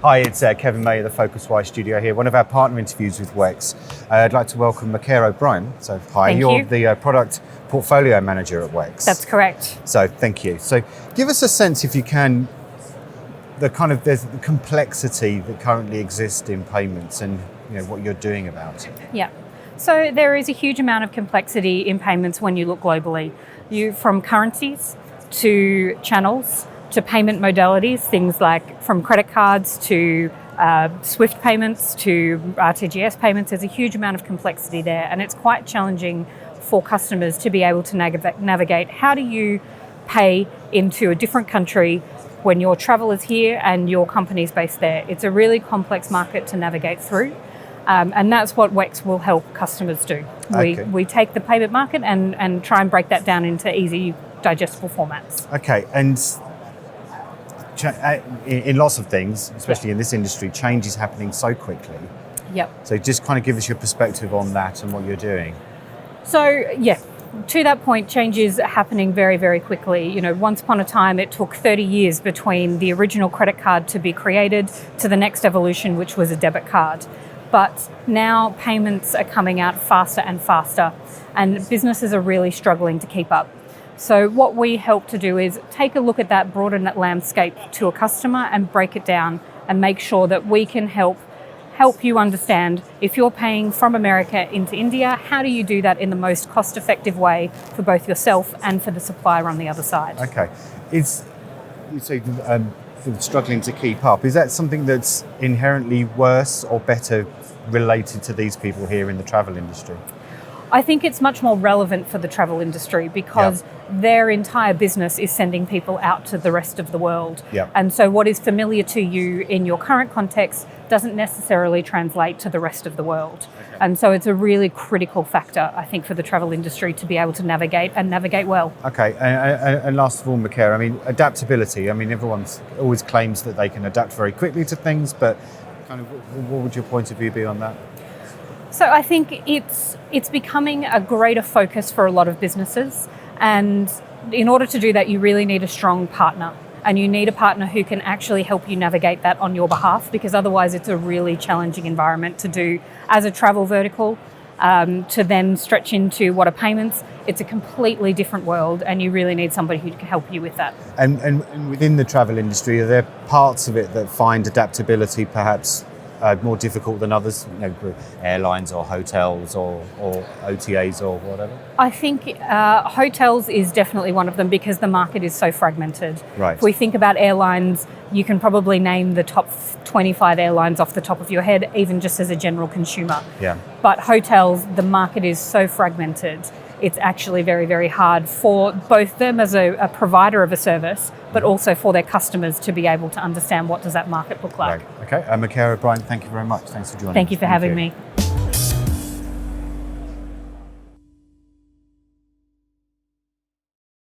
Hi, it's Kevin May of the PhocusWire Studio here, one of our partner interviews with WEX. I'd like to welcome Macaire O'Brien. So, hi, you're the product portfolio manager at WEX. That's correct. So, thank you. So, give us a sense, if you can, there's the complexity that currently exists in payments and what you're doing about it. Yeah. So there is a huge amount of complexity in payments when you look globally. From currencies to channels to payment modalities, things like from credit cards to SWIFT payments to RTGS payments, there's a huge amount of complexity there, and it's quite challenging for customers to be able to navigate. How do you pay into a different country when your travel is here and your company's based there? It's a really complex market to navigate through. And that's what WEX will help customers do. Okay. We take the payment market and try and break that down into easy, digestible formats. Okay, and in lots of things, especially in this industry, change is happening so quickly. Yep. So just kind of give us your perspective on that and what you're doing. So, yeah, to that point, change is happening very, very quickly. Once upon a time, it took 30 years between the original credit card to be created to the next evolution, which was a debit card. But now payments are coming out faster and faster, and businesses are really struggling to keep up. So what we help to do is take a look at that broader landscape to a customer and break it down and make sure that we can help you understand if you're paying from America into India, how do you do that in the most cost-effective way for both yourself and for the supplier on the other side? Okay. You say struggling to keep up. Is that something that's inherently worse or better related to these people here in the travel industry? I think it's much more relevant for the travel industry because their entire business is sending people out to the rest of the world. Yep. And so what is familiar to you in your current context doesn't necessarily translate to the rest of the world. Okay. And so it's a really critical factor, I think, for the travel industry to be able to navigate well. Okay, and last of all, Macaire, adaptability. Everyone always claims that they can adapt very quickly to things, but kind of what would your point of view be on that? So I think it's becoming a greater focus for a lot of businesses, and in order to do that, you really need a strong partner, and you need a partner who can actually help you navigate that on your behalf, because otherwise it's a really challenging environment to do as a travel vertical. To then stretch into what are payments, it's a completely different world, and you really need somebody who can help you with that. And within the travel industry, are there parts of it that find adaptability perhaps more difficult than others, airlines or hotels or OTAs or whatever? I think hotels is definitely one of them because the market is so fragmented. Right. If we think about airlines, you can probably name the top 25 airlines off the top of your head, even just as a general consumer. Yeah. But hotels, the market is so fragmented. It's actually very, very hard for both them as a provider of a service, but also for their customers to be able to understand what does that market look like. Right. Okay. Macaire O'Brien, thank you very much. Thanks for joining us. Thank you for having me.